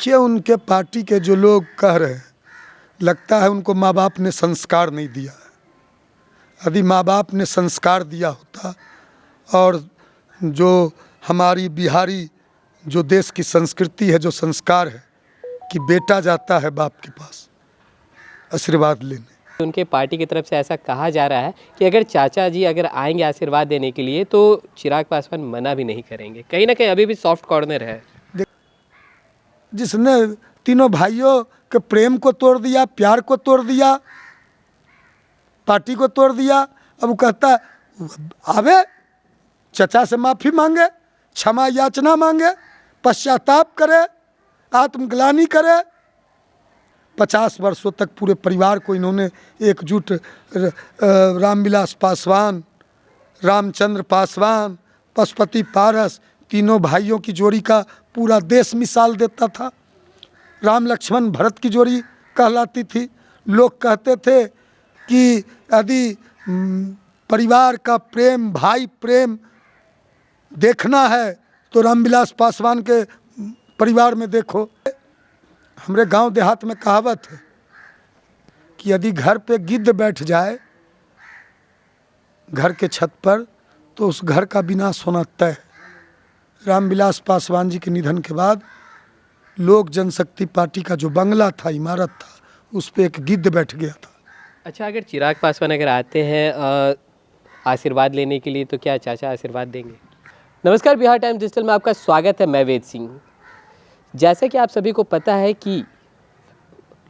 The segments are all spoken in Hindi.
देखिए, उनके पार्टी के जो लोग कह रहे हैं, लगता है उनको माँ बाप ने संस्कार नहीं दिया है। यदि माँ बाप ने संस्कार दिया होता और जो हमारी बिहारी जो देश की संस्कृति है, जो संस्कार है कि बेटा जाता है बाप के पास आशीर्वाद लेने। उनके पार्टी की तरफ से ऐसा कहा जा रहा है कि अगर चाचा जी अगर आएंगे आशीर्वाद देने के लिए तो चिराग पासवान मना भी नहीं करेंगे। कहीं ना कहीं अभी भी सॉफ्ट कॉर्नर है। जिसने तीनों भाइयों के प्रेम को तोड़ दिया, प्यार को तोड़ दिया, पार्टी को तोड़ दिया, अब वो कहता आवे चचा से माफ़ी मांगे, क्षमा याचना मांगे, पश्चाताप करे, आत्मग्लानि करे। 50 वर्षों तक पूरे परिवार को इन्होंने एकजुट, रामविलास पासवान, रामचंद्र पासवान, पशुपति पारस, तीनों भाइयों की जोड़ी का पूरा देश मिसाल देता था। राम लक्ष्मण भरत की जोड़ी कहलाती थी। लोग कहते थे कि यदि परिवार का प्रेम, भाई प्रेम देखना है तो रामविलास पासवान के परिवार में देखो। हमारे गांव देहात में कहावत है कि यदि घर पे गिद्ध बैठ जाए घर के छत पर तो उस घर का विनाश होना तय है। रामविलास पासवान जी के निधन के बाद लोक जनशक्ति पार्टी का जो बंगला था, इमारत था, उस पर एक गिद्ध बैठ गया था। अच्छा, अगर चिराग पासवान अगर आते हैं आशीर्वाद लेने के लिए तो क्या चाचा आशीर्वाद देंगे? नमस्कार, बिहार टाइम्स डिजिटल में आपका स्वागत है। मैं वेद सिंह। जैसे कि आप सभी को पता है कि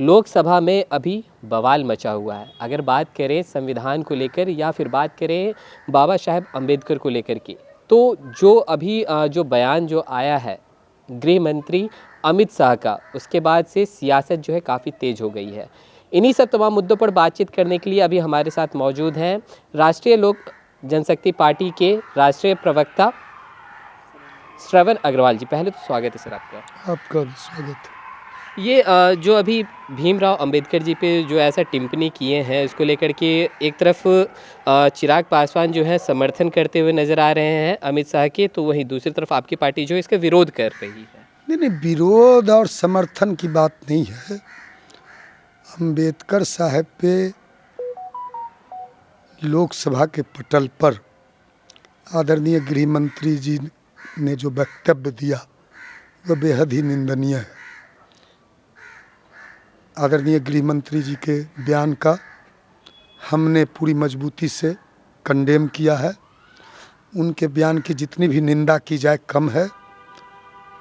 लोकसभा में अभी बवाल मचा हुआ है। अगर बात करें संविधान को लेकर या फिर बात करें बाबा साहेब अम्बेडकर को लेकर के, तो जो अभी जो बयान जो आया है गृह मंत्री अमित शाह का, उसके बाद से सियासत जो है काफ़ी तेज़ हो गई है। इन्हीं सब तमाम मुद्दों पर बातचीत करने के लिए अभी हमारे साथ मौजूद हैं राष्ट्रीय लोक जनशक्ति पार्टी के राष्ट्रीय प्रवक्ता श्रवण अग्रवाल जी। पहले तो स्वागत है सर आपका। आपका भी स्वागत है। ये जो अभी भीमराव अंबेडकर जी पे जो ऐसा टिप्पणी किए हैं, उसको लेकर के एक तरफ चिराग पासवान जो है समर्थन करते हुए नज़र आ रहे हैं अमित शाह के, तो वहीं दूसरी तरफ आपकी पार्टी जो है इसका विरोध कर रही है। नहीं, विरोध और समर्थन की बात नहीं है। अंबेडकर साहब पे लोकसभा के पटल पर आदरणीय गृह मंत्री जी ने जो वक्तव्य दिया वह बेहद ही निंदनीय है। आदरणीय गृह मंत्री जी के बयान का हमने पूरी मजबूती से कंडेम किया है। उनके बयान की जितनी भी निंदा की जाए कम है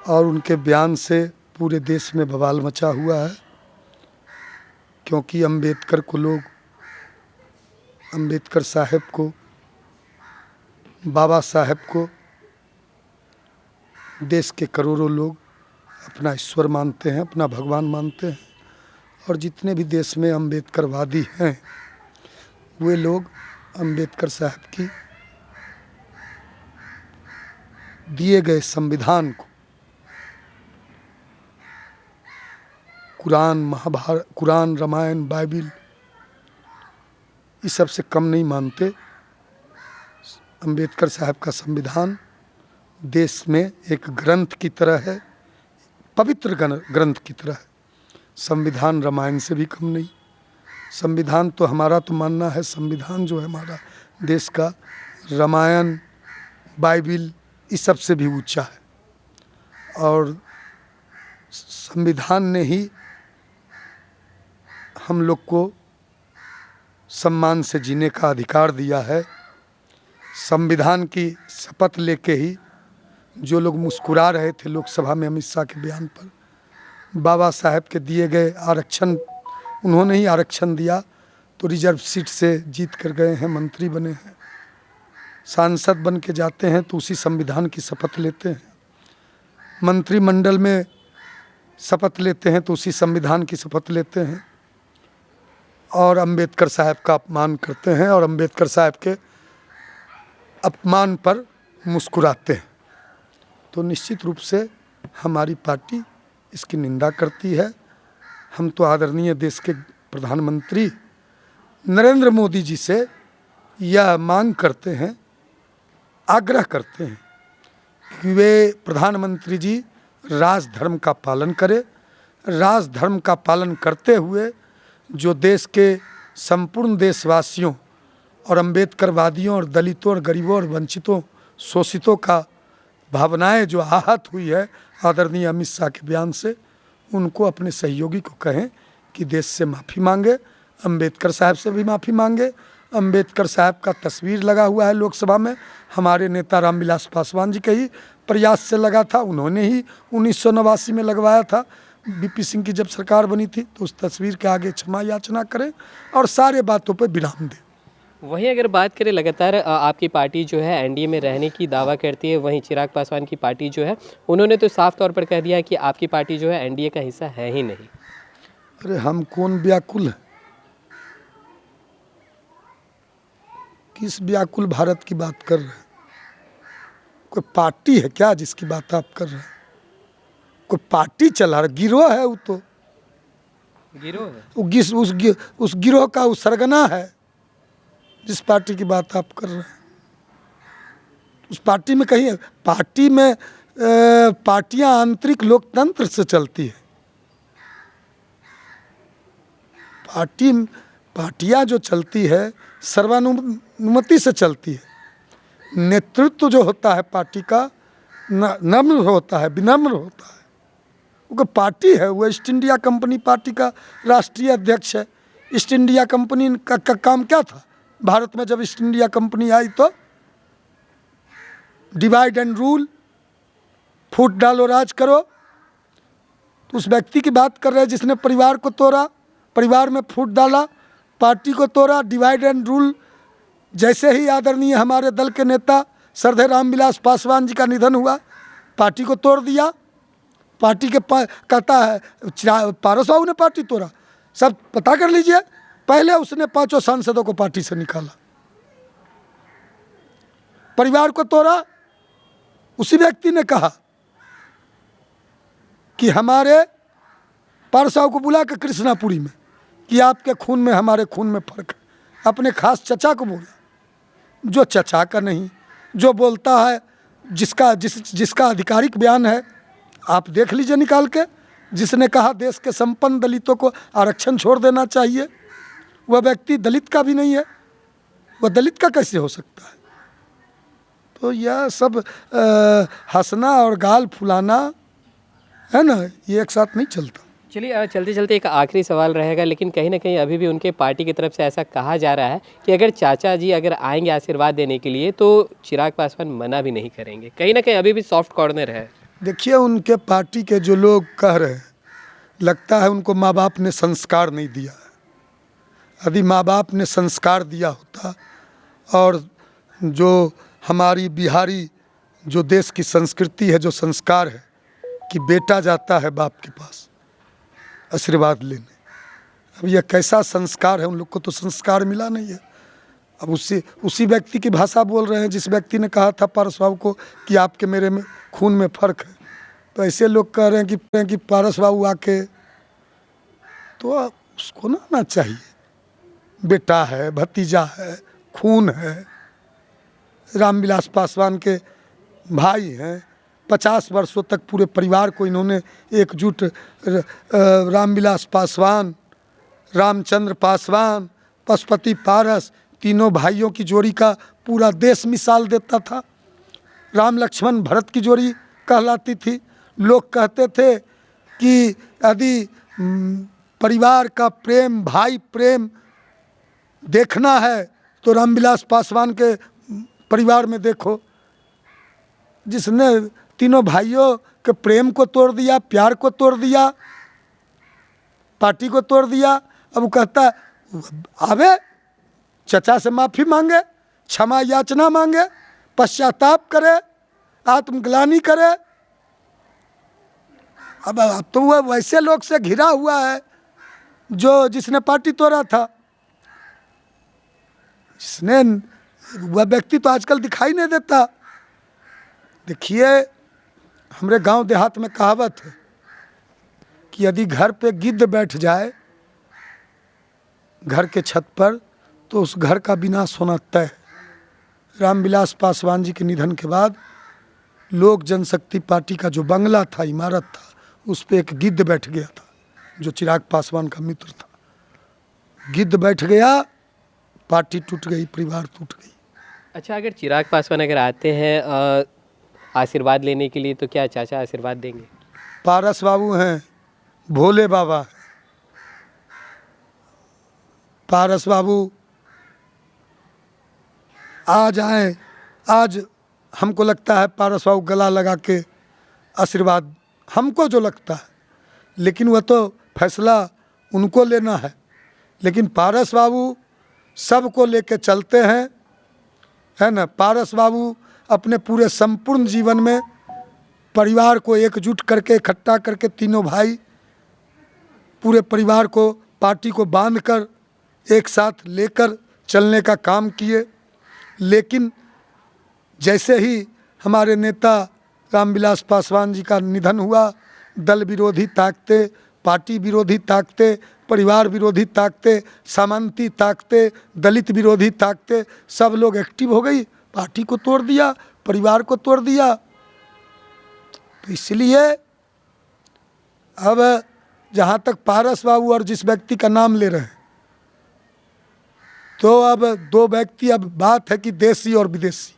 और उनके बयान से पूरे देश में बवाल मचा हुआ है, क्योंकि अंबेडकर को लोग, अंबेडकर साहब को, बाबा साहब को देश के करोड़ों लोग अपना ईश्वर मानते हैं, अपना भगवान मानते हैं। और जितने भी देश में अंबेडकरवादी हैं वे लोग अंबेडकर साहब की दिए गए संविधान को, कुरान, महाभारत, कुरान, रामायण, बाइबिल, इस सब से कम नहीं मानते। अंबेडकर साहब का संविधान देश में एक ग्रंथ की तरह है, पवित्र ग्रंथ की तरह है। संविधान रामायण से भी कम नहीं। संविधान तो हमारा तो मानना है, संविधान जो है हमारा देश का, रामायण, बाइबिल, इस सब से भी ऊंचा है। और संविधान ने ही हम लोग को सम्मान से जीने का अधिकार दिया है। संविधान की शपथ लेके ही जो लोग मुस्कुरा रहे थे लोकसभा में अमित शाह के बयान पर, बाबा साहब के दिए गए आरक्षण, उन्होंने ही आरक्षण दिया तो रिजर्व सीट से जीत कर गए हैं, मंत्री बने हैं, सांसद बन के जाते हैं तो उसी संविधान की शपथ लेते हैं, मंत्रिमंडल में शपथ लेते हैं तो उसी संविधान की शपथ लेते हैं और अंबेडकर साहब का अपमान करते हैं और अंबेडकर साहब के अपमान पर मुस्कुराते हैं। तो निश्चित रूप से हमारी पार्टी इसकी निंदा करती है। हम तो आदरणीय देश के प्रधानमंत्री नरेंद्र मोदी जी से यह मांग करते हैं, आग्रह करते हैं कि वे प्रधानमंत्री जी राजधर्म का पालन करें, राजधर्म का पालन करते हुए जो देश के संपूर्ण देशवासियों और अम्बेडकरवादियों और दलितों और गरीबों और वंचितों शोषितों का भावनाएं जो आहत हुई है आदरणीय अमित शाह के बयान से, उनको अपने सहयोगी को कहें कि देश से माफ़ी मांगे, अम्बेडकर साहब से भी माफ़ी मांगे। अम्बेडकर साहब का तस्वीर लगा हुआ है लोकसभा में, हमारे नेता रामविलास पासवान जी के ही प्रयास से लगा था, उन्होंने ही 1989 में लगवाया था। बीपी सिंह की जब सरकार बनी थी तो उस तस्वीर के आगे क्षमा याचना करें और सारे बातों पर विराम दें। वहीं अगर बात करें लगातार आपकी पार्टी जो है एनडीए में रहने की दावा करती है, वहीं चिराग पासवान की पार्टी जो है उन्होंने तो साफ तौर पर कह दिया है कि आपकी पार्टी जो है एनडीए का हिस्सा है ही नहीं। अरे हम कौन व्याकुल है? किस व्याकुल भारत की बात कर रहे हैं? कोई पार्टी है क्या जिसकी बात आप कर रहे हैं? कोई पार्टी चला रहा, गिरोह है वो, तो गिरोह है, उस गिरोह का वो सरगना है जिस पार्टी की बात आप कर रहे हैं। उस पार्टी में कहीं, पार्टी में पार्टियां आंतरिक लोकतंत्र से चलती है। पार्टियां जो चलती है सर्वानुमति से चलती है। नेतृत्व जो होता है पार्टी का नम्र होता है, विनम्र होता है। वो पार्टी है, वो ईस्ट इंडिया कंपनी पार्टी का राष्ट्रीय अध्यक्ष है। ईस्ट इंडिया कंपनी का काम क्या था भारत में? जब ईस्ट इंडिया कंपनी आई तो डिवाइड एंड रूल, फूट डालो राज करो। तो उस व्यक्ति की बात कर रहे हैं जिसने परिवार को तोड़ा, परिवार में फूट डाला, पार्टी को तोड़ा, डिवाइड एंड रूल। जैसे ही आदरणीय हमारे दल के नेता श्रद्धेय रामविलास पासवान जी का निधन हुआ, पार्टी को तोड़ दिया। पार्टी के कहता है पारस बाबू ने पार्टी तोड़ा, सब पता कर लीजिए। पहले उसने 5 सांसदों को पार्टी से निकाला, परिवार को तोड़ा। उसी व्यक्ति ने कहा कि हमारे पारस बाबू को बुला के कृष्णापुरी में कि आपके खून में हमारे खून में फर्क है। अपने खास चचा को बोला, जो चचा का नहीं, जो बोलता है, जिसका आधिकारिक बयान है, आप देख लीजिए निकाल के। जिसने कहा देश के संपन्न दलितों को आरक्षण छोड़ देना चाहिए, वह व्यक्ति दलित का भी नहीं है। वह दलित का कैसे हो सकता है? तो यह सब हंसना और गाल फुलाना है ना, ये एक साथ नहीं चलता। चलिए चलते चलते एक आखिरी सवाल रहेगा, लेकिन कहीं ना कहीं अभी भी उनके पार्टी की तरफ से ऐसा कहा जा रहा है कि अगर चाचा जी अगर आएंगे आशीर्वाद देने के लिए तो चिराग पासवान मना भी नहीं करेंगे। कहीं ना कहीं अभी भी सॉफ्ट कॉर्नर है। देखिए, उनके पार्टी के जो लोग कह रहे हैं, लगता है उनको माँ बाप ने संस्कार नहीं दिया है। यदि माँ बाप ने संस्कार दिया होता, और जो हमारी बिहारी जो देश की संस्कृति है, जो संस्कार है कि बेटा जाता है बाप के पास आशीर्वाद लेने, अब यह कैसा संस्कार है? उन लोग को तो संस्कार मिला नहीं है। अब उसी व्यक्ति की भाषा बोल रहे हैं जिस व्यक्ति ने कहा था पारस बाबू को कि आपके मेरे में खून में फर्क है। तो ऐसे लोग कह रहे हैं कि पारस बाबू आके, तो उसको ना आना चाहिए। बेटा है, भतीजा है, खून है, रामविलास पासवान के भाई हैं। 50 वर्षों तक पूरे परिवार को इन्होंने एकजुट, रामविलास पासवान, रामचंद्र पासवान, पशुपति पारस, तीनों भाइयों की जोड़ी का पूरा देश मिसाल देता था। राम लक्ष्मण भरत की जोड़ी कहलाती थी। लोग कहते थे कि यदि परिवार का प्रेम, भाई प्रेम देखना है तो रामविलास पासवान के परिवार में देखो, जिसने तीनों भाइयों के प्रेम को तोड़ दिया, प्यार को तोड़ दिया, पार्टी को तोड़ दिया। अब वो कहता है आवे चचा से माफ़ी मांगे, क्षमा याचना मांगे, पश्चाताप करे, आत्मग्लानि करे। अब तो वह वैसे लोग से घिरा हुआ है जिसने पार्टी तोड़ा था। वह व्यक्ति तो आजकल दिखाई नहीं देता। देखिए, हमारे गांव देहात में कहावत है कि यदि घर पे गिद्ध बैठ जाए घर के छत पर तो उस घर का विनाश होना तय है। रामविलास पासवान जी के निधन के बाद लोक जनशक्ति पार्टी का जो बंगला था, इमारत था, उस पे एक गिद्ध बैठ गया था। जो चिराग पासवान का मित्र था। गिद्ध बैठ गया, पार्टी टूट गई, परिवार टूट गई। अच्छा, अगर चिराग पासवान अगर आते हैं आशीर्वाद लेने के लिए, तो क्या चाचा आशीर्वाद देंगे? पारस बाबू हैं, भोले बाबा। पारस बाबू आज आए, आज हमको लगता है पारस बाबू गला लगा के आशीर्वाद, हमको जो लगता है, लेकिन वह तो फैसला उनको लेना है। लेकिन पारस बाबू सबको लेके चलते हैं, है ना। पारस बाबू अपने पूरे संपूर्ण जीवन में परिवार को एकजुट करके, इकट्ठा करके, तीनों भाई पूरे परिवार को, पार्टी को बांधकर एक साथ लेकर चलने का काम किए। लेकिन जैसे ही हमारे नेता रामविलास पासवान जी का निधन हुआ, दल विरोधी ताकतें, पार्टी विरोधी ताकतें, परिवार विरोधी ताकतें, सामंती ताकतें, दलित विरोधी ताकतें, सब लोग एक्टिव हो गई, पार्टी को तोड़ दिया, परिवार को तोड़ दिया। तो इसलिए अब जहाँ तक पारस बाबू और जिस व्यक्ति का नाम ले रहे हैं, तो अब दो व्यक्ति, अब बात है कि देसी और विदेशी,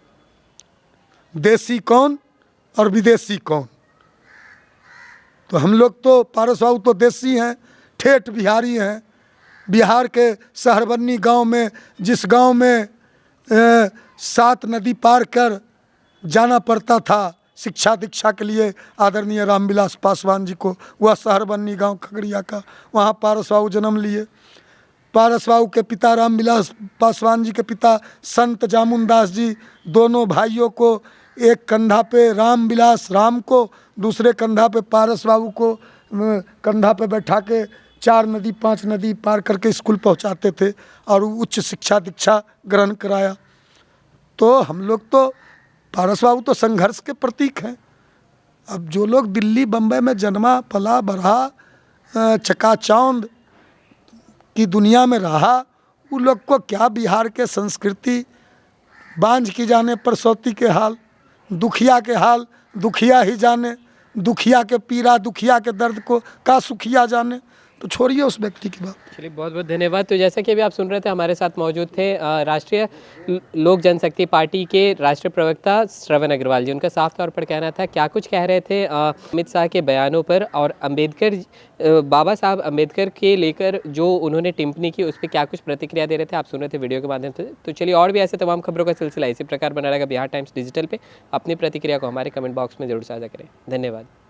देसी कौन और विदेशी कौन। तो हम लोग तो, पारस बाबू तो देसी हैं, ठेठ बिहारी हैं। बिहार के शहरबन्नी गांव में, जिस गांव में 7 नदी पार कर जाना पड़ता था शिक्षा दीक्षा के लिए आदरणीय रामविलास पासवान जी को, वह शहरबन्नी गांव खगड़िया का, वहाँ पारस बाबू जन्म लिए। पारस बाबू के पिता रामविलास पासवान जी के पिता संत जामुनदास जी, दोनों भाइयों को एक कंधा पे रामविलास राम को, दूसरे कंधा पे पारस बाबू को कंधा पे बैठा के 4 नदी 5 नदी पार करके स्कूल पहुंचाते थे और उच्च शिक्षा दीक्षा ग्रहण कराया। तो हम लोग तो, पारस बाबू तो संघर्ष के प्रतीक हैं। अब जो लोग दिल्ली बम्बई में जन्मा पला बढ़ा, चकाचौंध की दुनिया में रहा, उन लोग को क्या बिहार के संस्कृति, बांझ की जाने पर सौती के हाल, दुखिया के हाल दुखिया ही जाने, दुखिया के पीड़ा, दुखिया के दर्द को का सुखिया जाने। तो छोड़िए उस व्यक्ति की बात। चलिए, बहुत बहुत धन्यवाद। तो जैसा कि अभी आप सुन रहे थे, हमारे साथ मौजूद थे राष्ट्रीय लोक जनशक्ति पार्टी के राष्ट्रीय प्रवक्ता श्रवण अग्रवाल जी। उनका साफ तौर पर कहना था, क्या कुछ कह रहे थे अमित शाह के बयानों पर, और अम्बेडकर, बाबा साहब अम्बेडकर के लेकर जो उन्होंने टिप्पणी की, उस पर क्या कुछ प्रतिक्रिया दे रहे थे, आप सुन रहे थे वीडियो के माध्यम से। तो चलिए, और भी ऐसे तमाम खबरों का सिलसिला इसी प्रकार बना रहेगा बिहार टाइम्स डिजिटल पे। अपनी प्रतिक्रिया को हमारे कमेंट बॉक्स में जरूर साझा करें। धन्यवाद।